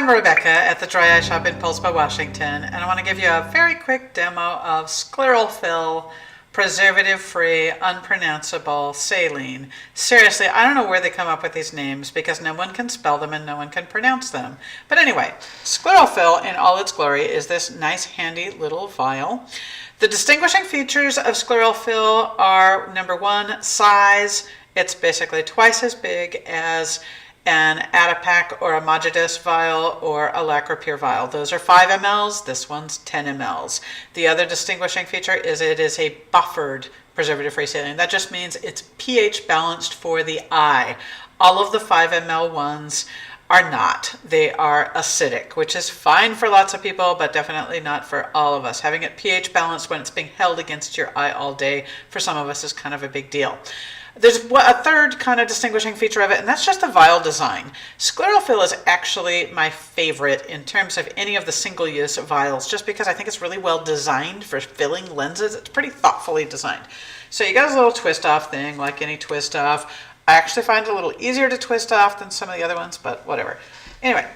I'm Rebecca at the Dry Eye Shop in Pulspa, Washington, and I want to give you a very quick demo of ScleralFil preservative-free, unpronounceable saline. Seriously, I don't know where they come up with these names because no one can spell them and no one can pronounce them. But anyway, ScleralFil in all its glory is this nice handy little vial. The distinguishing features of ScleralFil are, number one, size. It's basically twice as big as an Adipac or a Mojdus vial or a Lacropure vial. Those are 5 mLs, this one's 10 mLs. The other distinguishing feature is it is a buffered preservative-free saline. That just means it's pH balanced for the eye. All of the 5 ml ones are not. They are acidic, which is fine for lots of people, but definitely not for all of us. Having it pH balanced when it's being held against your eye all day, for some of us, is kind of a big deal. There's a third kind of distinguishing feature of it, and that's just the vial design. ScleralFil is actually my favorite in terms of any of the single-use vials, just because I think it's really well designed for filling lenses. It's pretty thoughtfully designed. So you got this little twist-off thing, like any twist-off. I actually find it a little easier to twist off than some of the other ones, but whatever. Anyway,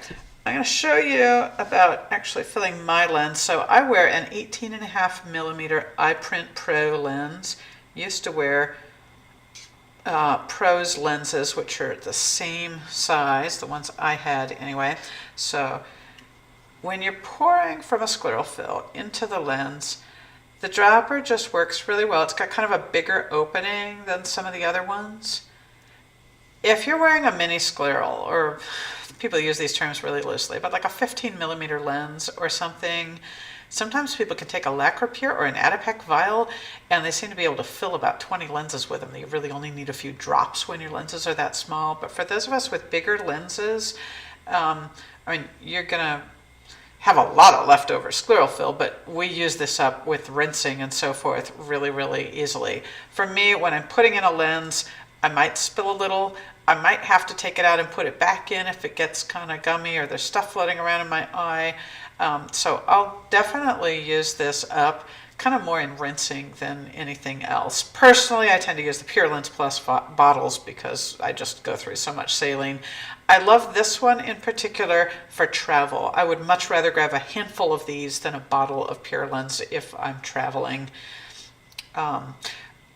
I'm going to show you about actually filling my lens. So I wear an 18.5 millimeter iPrint Pro lens. Used to wear Pro's lenses, which are the same size, the ones I had anyway. So when you're pouring from a ScleralFil into the lens, the dropper just works really well. It's got kind of a bigger opening than some of the other ones. If you're wearing a mini scleral, or people use these terms really loosely, but like a 15 millimeter lens or something, sometimes people can take a Lacropure or an Adipac vial and they seem to be able to fill about 20 lenses with them. You really only need a few drops when your lenses are that small. But for those of us with bigger lenses, I mean, you're gonna have a lot of leftover ScleralFil, but we use this up with rinsing and so forth really, really easily. For me, when I'm putting in a lens, I might spill a little. I might have to take it out and put it back in if it gets kind of gummy or there's stuff floating around in my eye. So I'll definitely use this up kind of more in rinsing than anything else. Personally, I tend to use the Pure Lens Plus bottles because I just go through so much saline. I love this one in particular for travel. I would much rather grab a handful of these than a bottle of Pure Lens if I'm traveling.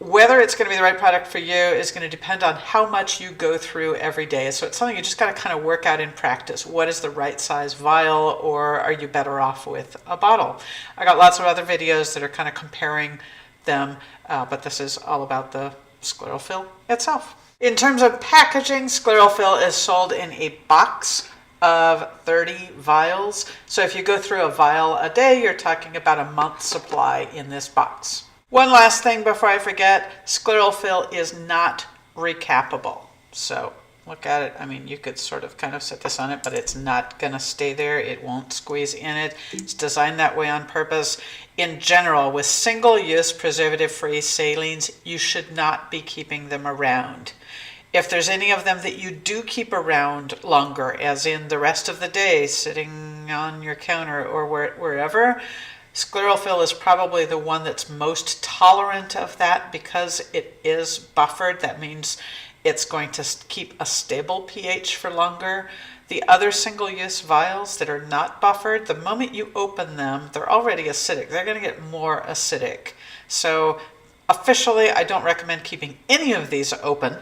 Whether it's going to be the right product for you is going to depend on how much you go through every day. So it's something you just got to kind of work out in practice. What is the right size vial, or are you better off with a bottle? I got lots of other videos that are kind of comparing them, but this is all about the ScleralFil itself. In terms of packaging, ScleralFil is sold in a box of 30 vials. So if you go through a vial a day, you're talking about a month's supply in this box. One last thing before I forget, ScleralFil is not recappable. So look at it. I mean, you could sort of kind of set this on it, but it's not going to stay there. It won't squeeze in it. It's designed that way on purpose. In general, with single-use preservative-free salines, you should not be keeping them around. If there's any of them that you do keep around longer, as in the rest of the day, sitting on your counter or wherever, ScleralFil is probably the one that's most tolerant of that because it is buffered. That means it's going to keep a stable pH for longer. The other single-use vials that are not buffered, the moment you open them, they're already acidic. They're going to get more acidic. So officially, I don't recommend keeping any of these open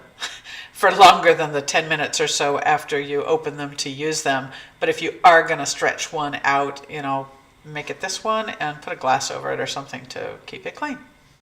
for longer than the 10 minutes or so after you open them to use them. But if you are going to stretch one out, you know, make it this one and put a glass over it or something to keep it clean.